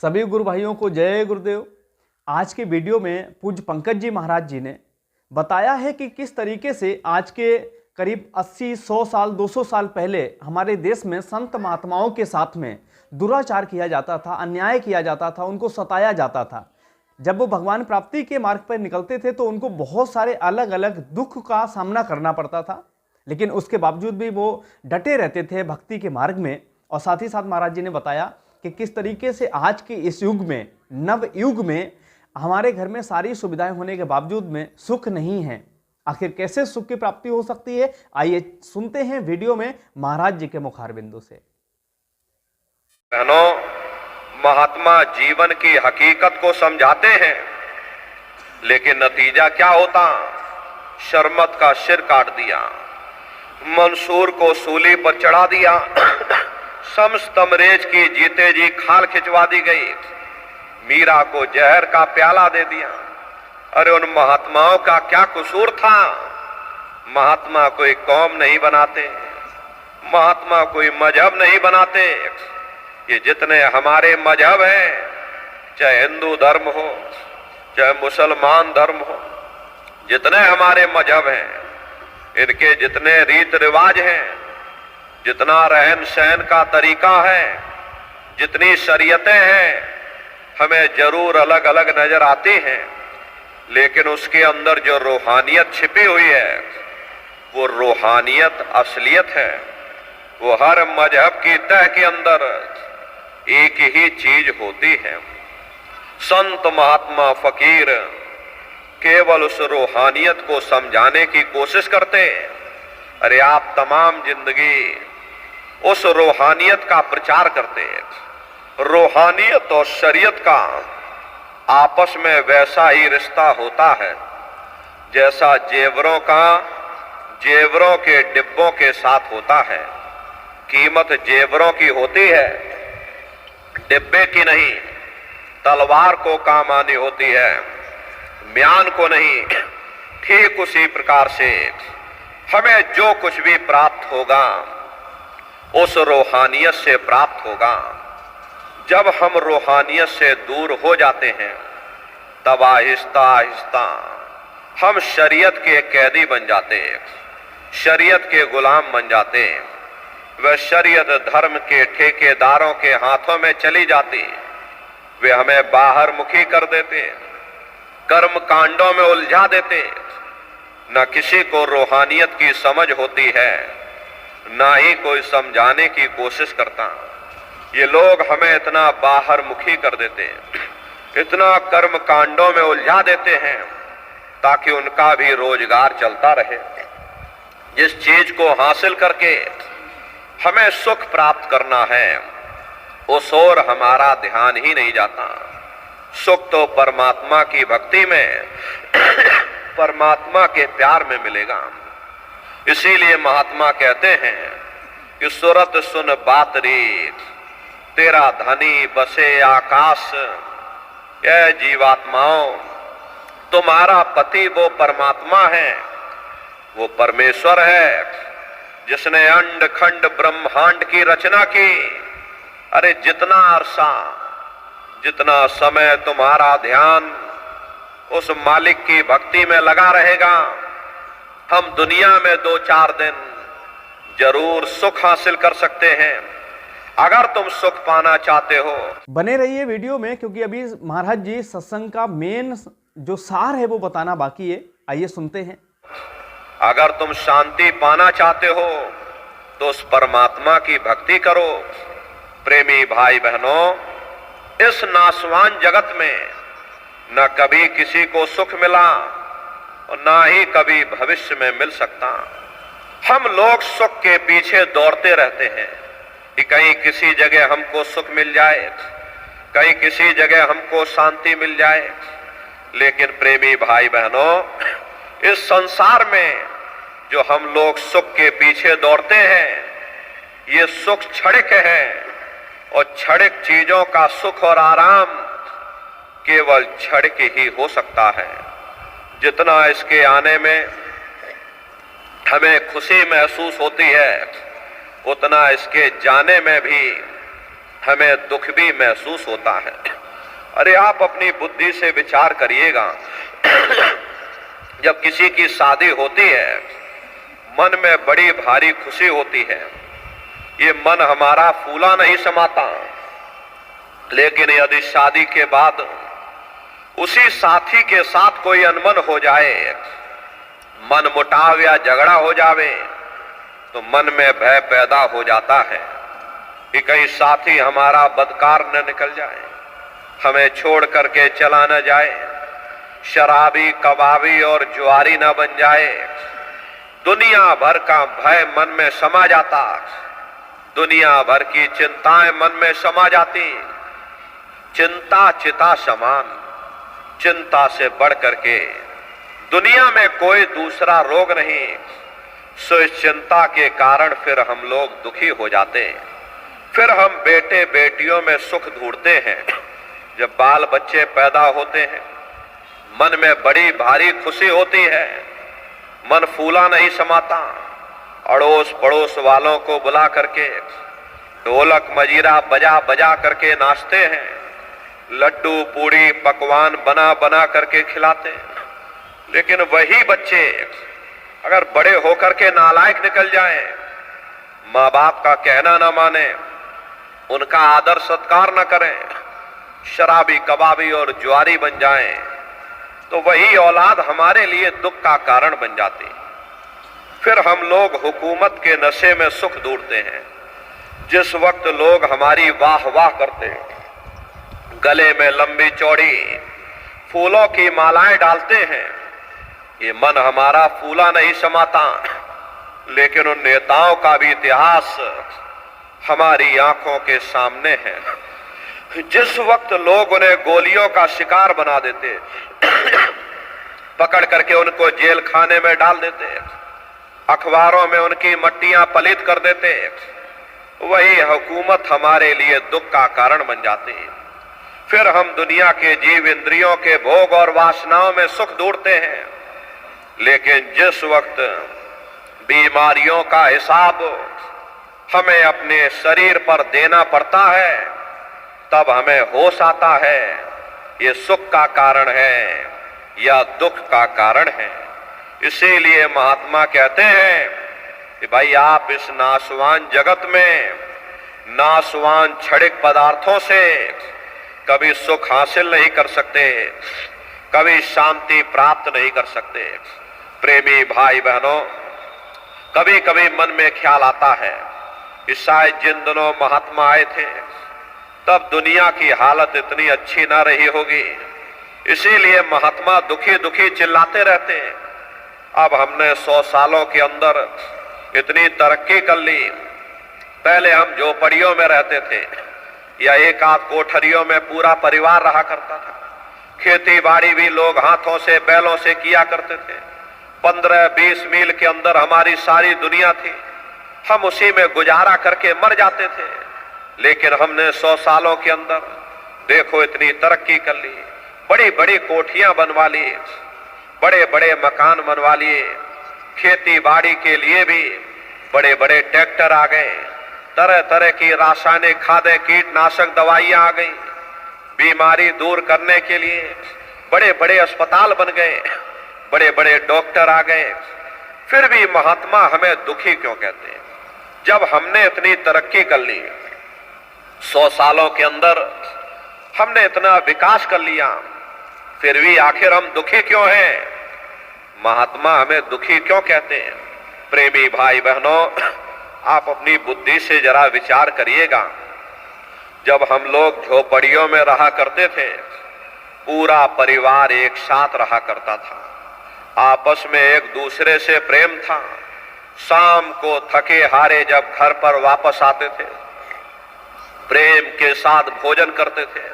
सभी गुरु भाइयों को जय गुरुदेव। आज के वीडियो में पूज्य पंकज जी महाराज जी ने बताया है कि किस तरीके से आज के करीब 80, 100 साल, 200 साल पहले हमारे देश में संत महात्माओं के साथ में दुराचार किया जाता था, अन्याय किया जाता था, उनको सताया जाता था। जब वो भगवान प्राप्ति के मार्ग पर निकलते थे तो उनको बहुत सारे अलग अलग दुख का सामना करना पड़ता था, लेकिन उसके बावजूद भी वो डटे रहते थे भक्ति के मार्ग में। और साथ ही साथ महाराज जी ने बताया कि किस तरीके से आज के इस युग में, नव युग में, हमारे घर में सारी सुविधाएं होने के बावजूद में सुख नहीं है। आखिर कैसे सुख की प्राप्ति हो सकती है, आइए सुनते हैं वीडियो में महाराज जी के मुखार बिंदु से। बहनों, महात्मा जीवन की हकीकत को समझाते हैं, लेकिन नतीजा क्या होता? शर्मत का सिर काट दिया, मंसूर को सूली पर चढ़ा दिया, शम्स तमरेज की जीते जी खाल खिंचवा दी गई, मीरा को जहर का प्याला दे दिया। अरे उन महात्माओं का क्या कसूर था? महात्मा कोई कौम नहीं बनाते, महात्मा कोई मजहब नहीं बनाते। ये जितने हमारे मजहब हैं, चाहे हिंदू धर्म हो चाहे मुसलमान धर्म हो, जितने हमारे मजहब हैं, इनके जितने रीत रिवाज हैं, जितना रहन सहन का तरीका है, जितनी शरीयतें हैं, हमें जरूर अलग अलग नजर आती हैं, लेकिन उसके अंदर जो रूहानियत छिपी हुई है वो रूहानियत असलियत है। वो हर मजहब की तह के अंदर एक ही चीज होती है। संत महात्मा फकीर केवल उस रूहानियत को समझाने की कोशिश करते हैं। अरे आप तमाम जिंदगी उस रूहानियत का प्रचार करते हैं। रूहानियत और शरीयत का आपस में वैसा ही रिश्ता होता है जैसा जेवरों का जेवरों के डिब्बों के साथ होता है। कीमत जेवरों की होती है, डिब्बे की नहीं। तलवार को काम आनी होती है, म्यान को नहीं। ठीक उसी प्रकार से हमें जो कुछ भी प्राप्त होगा उस रूहानियत से प्राप्त होगा। जब हम रूहानियत से दूर हो जाते हैं तब आहिस्ता आहिस्ता हम शरीयत के कैदी बन जाते हैं, शरीयत के गुलाम बन जाते हैं। वह शरीयत धर्म के ठेकेदारों के हाथों में चली जाती, वे हमें बाहर मुखी कर देते, कर्म कांडों में उलझा देते। न किसी को रूहानियत की समझ होती है, ना ही कोई समझाने की कोशिश करता। ये लोग हमें इतना बाहर मुखी कर देते हैं, इतना कर्म कांडों में उलझा देते हैं ताकि उनका भी रोजगार चलता रहे। जिस चीज को हासिल करके हमें सुख प्राप्त करना है उस ओर हमारा ध्यान ही नहीं जाता। सुख तो परमात्मा की भक्ति में परमात्मा के प्यार में मिलेगा। इसीलिए महात्मा कहते हैं कि सुरत सुन बात रे, तेरा धनी बसे आकाश। यह जीवात्माओं, तुम्हारा पति वो परमात्मा है, वो परमेश्वर है जिसने अंड खंड ब्रह्मांड की रचना की। अरे जितना अरसा, जितना समय तुम्हारा ध्यान उस मालिक की भक्ति में लगा रहेगा, हम दुनिया में 2-4 दिन जरूर सुख हासिल कर सकते हैं। अगर तुम सुख पाना चाहते हो, बने रहिए वीडियो में, क्योंकि अभी महाराज जी सत्संग का मेन जो सार है वो बताना बाकी है। आइए सुनते हैं। अगर तुम शांति पाना चाहते हो तो उस परमात्मा की भक्ति करो। प्रेमी भाई बहनों, इस नासवान जगत में न कभी किसी को सुख मिला और ना ही कभी भविष्य में मिल सकता। हम लोग सुख के पीछे दौड़ते रहते हैं कि कहीं किसी जगह हमको सुख मिल जाए, कहीं किसी जगह हमको शांति मिल जाए। लेकिन प्रेमी भाई बहनों, इस संसार में जो हम लोग सुख के पीछे दौड़ते हैं, ये सुख क्षणिक है और क्षणिक चीजों का सुख और आराम केवल क्षणिक ही हो सकता है। जितना इसके आने में हमें खुशी महसूस होती है, उतना इसके जाने में भी हमें दुख भी महसूस होता है। अरे आप अपनी बुद्धि से विचार करिएगा, जब किसी की शादी होती है मन में बड़ी भारी खुशी होती है, ये मन हमारा फूला नहीं समाता। लेकिन यदि शादी के बाद उसी साथी के साथ कोई अनबन हो जाए, मन मुटाव या झगड़ा हो जावे, तो मन में भय पैदा हो जाता है कि कहीं साथी हमारा बदकार न निकल जाए, हमें छोड़ करके चला न जाए, शराबी कबाबी और जुआरी न बन जाए। दुनिया भर का भय मन में समा जाता, दुनिया भर की चिंताएं मन में समा जाती। चिंता चिता समान, चिंता से बढ़ करके दुनिया में कोई दूसरा रोग नहीं। सो इस चिंता के कारण फिर हम लोग दुखी हो जाते हैं। फिर हम बेटे बेटियों में सुख ढूंढते हैं। जब बाल बच्चे पैदा होते हैं मन में बड़ी भारी खुशी होती है, मन फूला नहीं समाता। अड़ोस पड़ोस वालों को बुला करके ढोलक मजीरा बजा बजा करके नाचते हैं, लड्डू पूड़ी पकवान बना बना करके खिलाते हैं। लेकिन वही बच्चे अगर बड़े होकर के नालायक निकल जाएं, माँ बाप का कहना न माने, उनका आदर सत्कार न करें, शराबी कबाबी और जुआरी बन जाएं, तो वही औलाद हमारे लिए दुख का कारण बन जाती। फिर हम लोग हुकूमत के नशे में सुख ढूंढते हैं। जिस वक्त लोग हमारी वाह वाह करते हैं, गले में लंबी चौड़ी फूलों की मालाएं डालते हैं, ये मन हमारा फूला नहीं समाता। लेकिन उन नेताओं का भी इतिहास हमारी आंखों के सामने है। जिस वक्त लोग उन्हें गोलियों का शिकार बना देते, पकड़ करके उनको जेल खाने में डाल देते, अखबारों में उनकी मट्टियां पलित कर देते, वही हुकूमत हमारे लिए दुख का कारण बन जाती। फिर हम दुनिया के जीव इंद्रियों के भोग और वासनाओं में सुख ढूंढते हैं। लेकिन जिस वक्त बीमारियों का हिसाब हमें अपने शरीर पर देना पड़ता है, तब हमें होश आता है ये सुख का कारण है या दुख का कारण है। इसीलिए महात्मा कहते हैं कि भाई आप इस नाशवान जगत में नाशवान क्षणिक पदार्थों से कभी सुख हासिल नहीं कर सकते, कभी शांति प्राप्त नहीं कर सकते। प्रेमी भाई बहनों, कभी कभी मन में ख्याल आता है कि शायद जिन दिनों महात्मा आए थे तब दुनिया की हालत इतनी अच्छी ना रही होगी, इसीलिए महात्मा दुखी दुखी चिल्लाते रहते। अब हमने 100 सालों के अंदर इतनी तरक्की कर ली। पहले हम झोपड़ियों में रहते थे या एक आध कोठरियों में पूरा परिवार रहा करता था। खेती बाड़ी भी लोग हाथों से बैलों से किया करते थे। 15-20 मील के अंदर हमारी सारी दुनिया थी, हम उसी में गुजारा करके मर जाते थे। लेकिन हमने 100 सालों के अंदर देखो इतनी तरक्की कर ली, बड़ी बड़ी कोठियां बनवा ली, बड़े बड़े मकान बनवा लिए, खेती बाड़ी के लिए भी बड़े बड़े ट्रैक्टर आ गए, तरह तरह की रासायनिक खादें कीटनाशक दवाइयां आ गई, बीमारी दूर करने के लिए बड़े बड़े अस्पताल बन गए, बड़े बड़े डॉक्टर आ गए। फिर भी महात्मा हमें दुखी क्यों कहते हैं? जब हमने इतनी तरक्की कर ली, 100 सालों के अंदर हमने इतना विकास कर लिया, फिर भी आखिर हम दुखी क्यों हैं? महात्मा हमें दुखी क्यों कहते हैं? प्रेमी भाई बहनों, आप अपनी बुद्धि से जरा विचार करिएगा। जब हम लोग झोपड़ियों में रहा करते थे, पूरा परिवार एक साथ रहा करता था, आपस में एक दूसरे से प्रेम था। शाम को थके हारे जब घर पर वापस आते थे, प्रेम के साथ भोजन करते थे,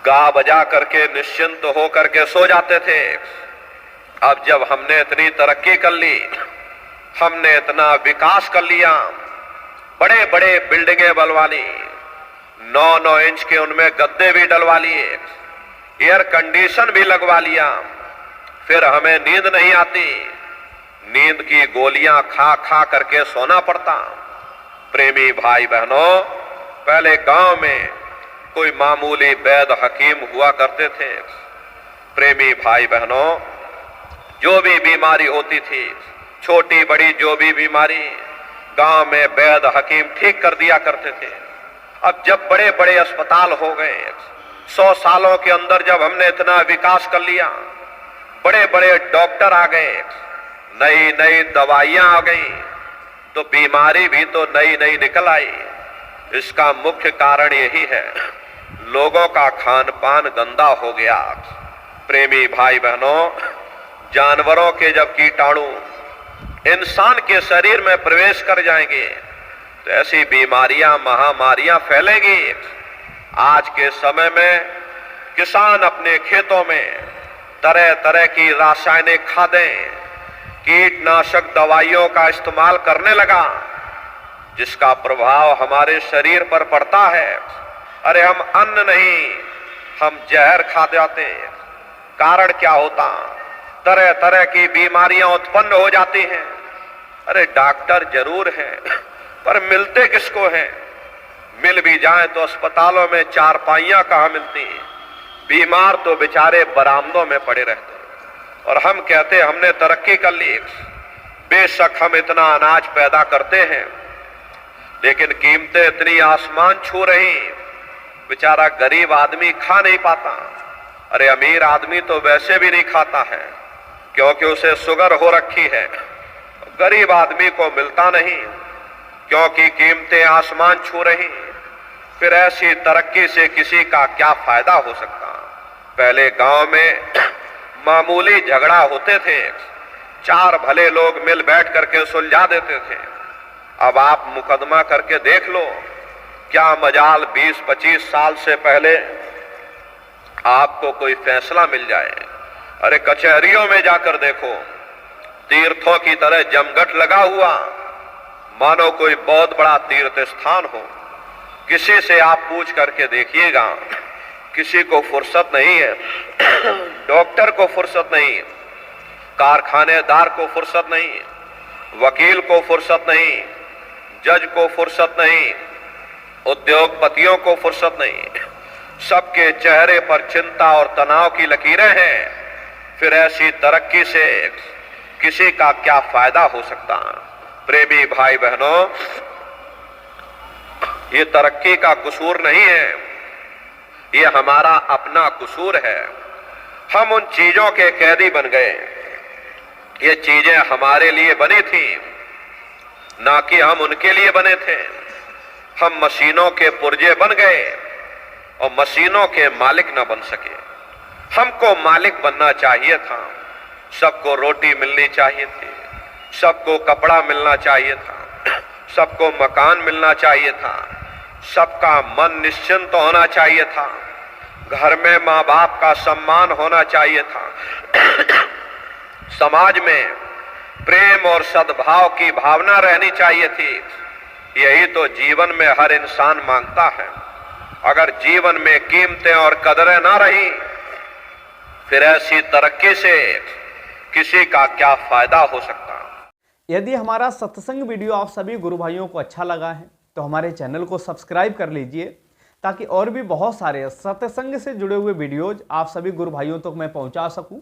गा बजा करके निश्चिंत हो करके सो जाते थे। अब जब हमने इतनी तरक्की कर ली, हमने इतना विकास कर लिया, बड़े बड़े बिल्डिंगें बनवा ली, 9-9 इंच के उनमें गद्दे भी डलवा लिए, एयर कंडीशन भी लगवा लिया, फिर हमें नींद नहीं आती, नींद की गोलियां खा खा करके सोना पड़ता। प्रेमी भाई बहनों, पहले गांव में कोई मामूली वैद हकीम हुआ करते थे। प्रेमी भाई बहनों, जो भी बीमारी होती थी, छोटी बड़ी जो भी बीमारी, गांव में वैद हकीम ठीक कर दिया करते थे। अब जब बड़े बड़े अस्पताल हो गए, 100 सालों के अंदर जब हमने इतना विकास कर लिया, बड़े बड़े डॉक्टर आ गए, नई नई दवाइयां आ गई, तो बीमारी भी तो नई नई निकल आई। इसका मुख्य कारण यही है, लोगों का खान पान गंदा हो गया। प्रेमी भाई बहनों, जानवरों के जब कीटाणु इंसान के शरीर में प्रवेश कर जाएंगे तो ऐसी बीमारियां, महामारियां फैलेंगी। आज के समय में किसान अपने खेतों में तरह तरह की रासायनिक खादें, कीटनाशक दवाइयों का इस्तेमाल करने लगा, जिसका प्रभाव हमारे शरीर पर पड़ता है। अरे हम अन्न नहीं, हम जहर खा जाते हैं। कारण क्या होता? तरह तरह की बीमारियां उत्पन्न हो जाती हैं। अरे डॉक्टर जरूर हैं, पर मिलते किसको हैं? मिल भी जाएं तो अस्पतालों में चारपाइयां कहां मिलती हैं? बीमार तो बेचारे बरामदों में पड़े रहते हैं। और हम कहते हमने तरक्की कर ली। बेशक हम इतना अनाज पैदा करते हैं, लेकिन कीमतें इतनी आसमान छू रही, बेचारा गरीब आदमी खा नहीं पाता। अरे अमीर आदमी तो वैसे भी नहीं खाता है, क्योंकि उसे शुगर हो रखी है। गरीब आदमी को मिलता नहीं, क्योंकि कीमतें आसमान छू रही। फिर ऐसी तरक्की से किसी का क्या फायदा हो सकता? पहले गांव में मामूली झगड़ा होते थे, 4 भले लोग मिल बैठ करके सुलझा देते थे। अब आप मुकदमा करके देख लो, क्या मजाल 20-25 साल से पहले आपको कोई फैसला मिल जाए। अरे कचहरियों में जाकर देखो, तीर्थों की तरह जमघट लगा हुआ, मानो कोई बहुत बड़ा तीर्थ स्थान हो। किसी से आप पूछ करके देखिएगा, किसी को फुर्सत नहीं है। डॉक्टर को फुर्सत नहीं, कारखानेदार को फुर्सत नहीं, वकील को फुर्सत नहीं, जज को फुर्सत नहीं, उद्योगपतियों को फुर्सत नहीं। सबके चेहरे पर चिंता और तनाव की लकीरें हैं। फिर ऐसी तरक्की से किसी का क्या फायदा हो सकता? प्रेमी भाई बहनों, ये तरक्की का कसूर नहीं है, ये हमारा अपना कसूर है। हम उन चीजों के कैदी बन गए। ये चीजें हमारे लिए बनी थी, ना कि हम उनके लिए बने थे। हम मशीनों के पुर्जे बन गए और मशीनों के मालिक ना बन सके। हमको मालिक बनना चाहिए था। सबको रोटी मिलनी चाहिए थी, सबको कपड़ा मिलना चाहिए था, सबको मकान मिलना चाहिए था, सबका मन निश्चिंत होना चाहिए था, घर में माँ बाप का सम्मान होना चाहिए था, समाज में प्रेम और सद्भाव की भावना रहनी चाहिए थी। यही तो जीवन में हर इंसान मांगता है। अगर जीवन में कीमतें और कदरें ना रही, फिर ऐसी तरक्की से किसी का क्या फायदा हो सकता? यदि हमारा सत्संग वीडियो आप सभी गुरु भाइयों को अच्छा लगा है तो हमारे चैनल को सब्सक्राइब कर लीजिए, ताकि और भी बहुत सारे सत्संग से जुड़े हुए वीडियोज आप सभी गुरु भाइयों तक मैं पहुंचा सकूं।